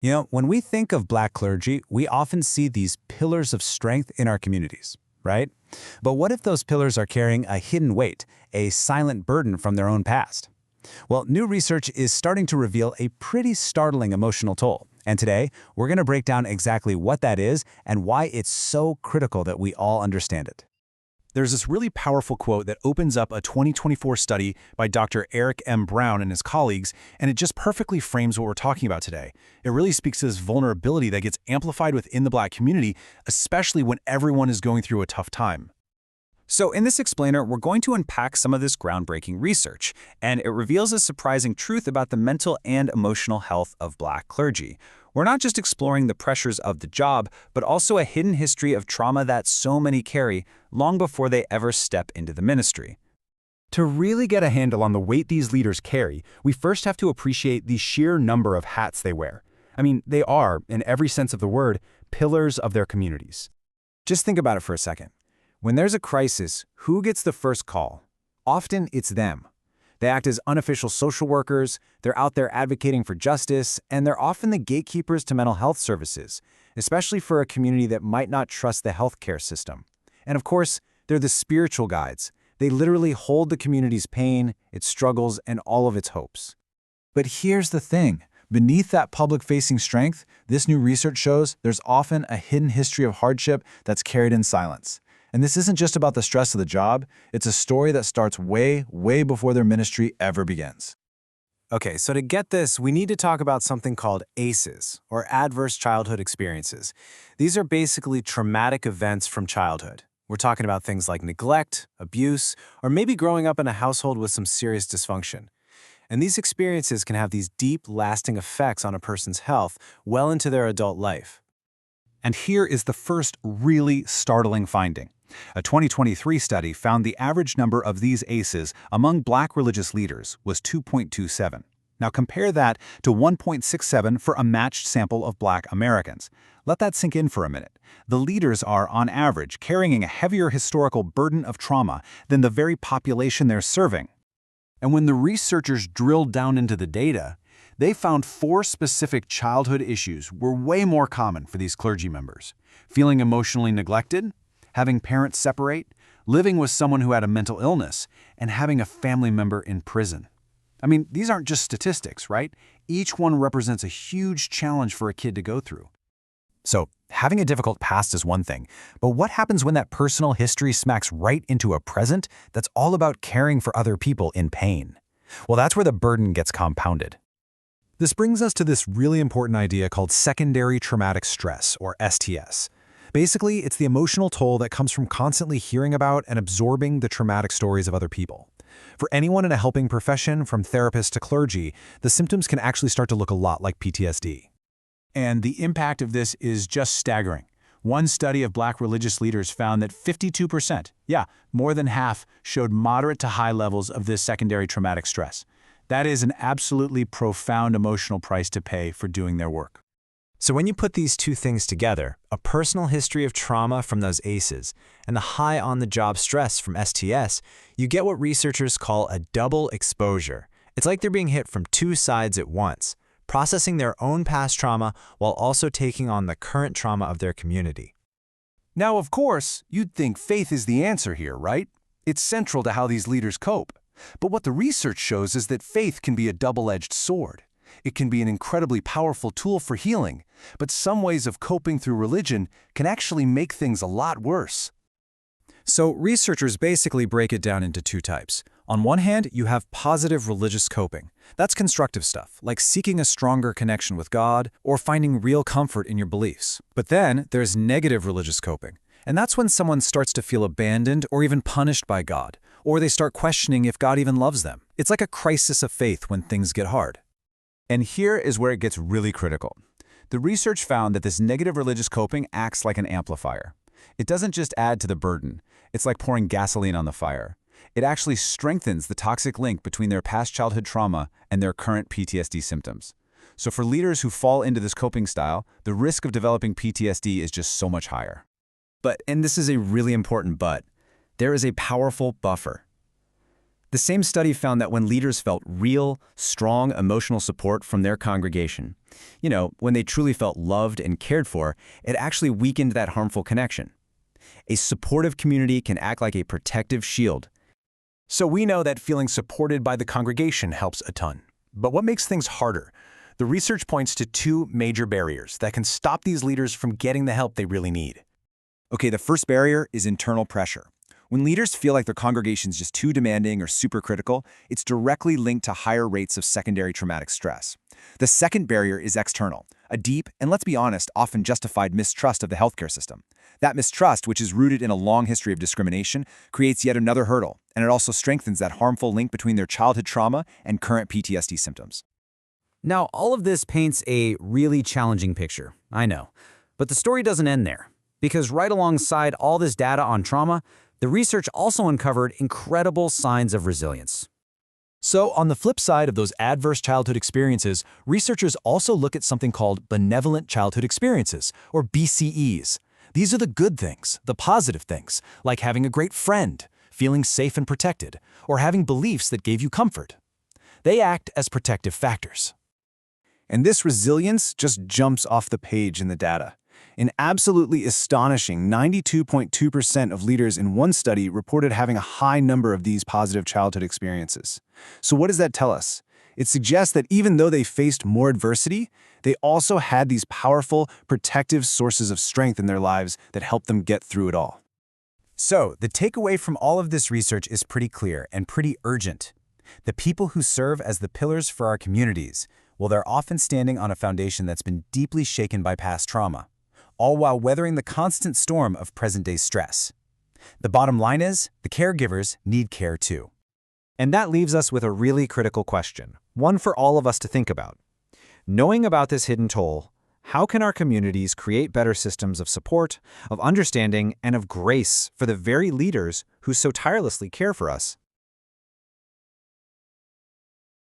When we think of Black clergy, we often see these pillars of strength in our communities, right? But what if those pillars are carrying a hidden weight, a silent burden from their own past? Well, new research is starting to reveal a pretty startling emotional toll. And today, we're going to break down exactly what that is and why it's so critical that we all understand it. There's this really powerful quote that opens up a 2024 study by Dr. Eric M. Brown and his colleagues, and it just perfectly frames what we're talking about today. It really speaks to this vulnerability that gets amplified within the Black community, especially when everyone is going through a tough time. So in this explainer, we're going to unpack some of this groundbreaking research, and it reveals a surprising truth about the mental and emotional health of Black clergy. We're not just exploring the pressures of the job, but also a hidden history of trauma that so many carry long before they ever step into the ministry. To really get a handle on the weight these leaders carry, we first have to appreciate the sheer number of hats they wear. I mean, they are, in every sense of the word, pillars of their communities. Just think about it for a second. When there's a crisis, who gets the first call? Often it's them. They act as unofficial social workers, they're out there advocating for justice, and they're often the gatekeepers to mental health services, especially for a community that might not trust the healthcare system. And of course, they're the spiritual guides. They literally hold the community's pain, its struggles, and all of its hopes. But here's the thing. Beneath that public-facing strength, this new research shows there's often a hidden history of hardship that's carried in silence. And this isn't just about the stress of the job, it's a story that starts way, way before their ministry ever begins. Okay, so to get this, we need to talk about something called ACEs, or Adverse Childhood Experiences. These are basically traumatic events from childhood. We're talking about things like neglect, abuse, or maybe growing up in a household with some serious dysfunction. And these experiences can have these deep, lasting effects on a person's health well into their adult life. And here is the first really startling finding. A 2023 study found the average number of these ACEs among Black religious leaders was 2.27. Now compare that to 1.67 for a matched sample of Black Americans. Let that sink in for a minute. The leaders are, on average, carrying a heavier historical burden of trauma than the very population they're serving. And when the researchers drilled down into the data, they found 4 specific childhood issues were way more common for these clergy members: feeling emotionally neglected, having parents separate, living with someone who had a mental illness, and having a family member in prison. I mean, these aren't just statistics, right? Each one represents a huge challenge for a kid to go through. So, having a difficult past is one thing, but what happens when that personal history smacks right into a present that's all about caring for other people in pain? Well, that's where the burden gets compounded. This brings us to this really important idea called secondary traumatic stress, or STS. Basically, it's the emotional toll that comes from constantly hearing about and absorbing the traumatic stories of other people. For anyone in a helping profession, from therapists to clergy, the symptoms can actually start to look a lot like PTSD. And the impact of this is just staggering. One study of Black religious leaders found that 52%, more than half, showed moderate to high levels of this secondary traumatic stress. That is an absolutely profound emotional price to pay for doing their work. So when you put these two things together, a personal history of trauma from those ACEs and the high on-the-job stress from STS, you get what researchers call a double exposure. It's like they're being hit from two sides at once, processing their own past trauma while also taking on the current trauma of their community. Now, of course, you'd think faith is the answer here, right? It's central to how these leaders cope. But what the research shows is that faith can be a double-edged sword. It can be an incredibly powerful tool for healing, but some ways of coping through religion can actually make things a lot worse. So researchers basically break it down into two types. On one hand, you have positive religious coping. That's constructive stuff, like seeking a stronger connection with God or finding real comfort in your beliefs. But then there's negative religious coping, and that's when someone starts to feel abandoned or even punished by God, or they start questioning if God even loves them. It's like a crisis of faith when things get hard. And here is where it gets really critical. The research found that this negative religious coping acts like an amplifier. It doesn't just add to the burden. It's like pouring gasoline on the fire. It actually strengthens the toxic link between their past childhood trauma and their current PTSD symptoms. So for leaders who fall into this coping style, the risk of developing PTSD is just so much higher. But, and this is a really important but, there is a powerful buffer. The same study found that when leaders felt real, strong emotional support from their congregation, when they truly felt loved and cared for, it actually weakened that harmful connection. A supportive community can act like a protective shield. So we know that feeling supported by the congregation helps a ton. But what makes things harder? The research points to two major barriers that can stop these leaders from getting the help they really need. Okay, the first barrier is internal pressure. When leaders feel like their congregation's just too demanding or super critical, it's directly linked to higher rates of secondary traumatic stress. The second barrier is external, a deep, and let's be honest, often justified mistrust of the healthcare system. That mistrust, which is rooted in a long history of discrimination, creates yet another hurdle, and it also strengthens that harmful link between their childhood trauma and current PTSD symptoms. Now, all of this paints a really challenging picture, I know. But the story doesn't end there, because right alongside all this data on trauma, the research also uncovered incredible signs of resilience. So, on the flip side of those adverse childhood experiences, researchers also look at something called benevolent childhood experiences, or BCEs. These are the good things, the positive things, like having a great friend, feeling safe and protected, or having beliefs that gave you comfort. They act as protective factors. And this resilience just jumps off the page in the data. An absolutely astonishing 92.2% of leaders in one study reported having a high number of these positive childhood experiences. So what does that tell us? It suggests that even though they faced more adversity, they also had these powerful, protective sources of strength in their lives that helped them get through it all. So, the takeaway from all of this research is pretty clear and pretty urgent. The people who serve as the pillars for our communities, well, they're often standing on a foundation that's been deeply shaken by past trauma, all while weathering the constant storm of present-day stress. The bottom line is, the caregivers need care too. And that leaves us with a really critical question, one for all of us to think about. Knowing about this hidden toll, how can our communities create better systems of support, of understanding, and of grace for the very leaders who so tirelessly care for us?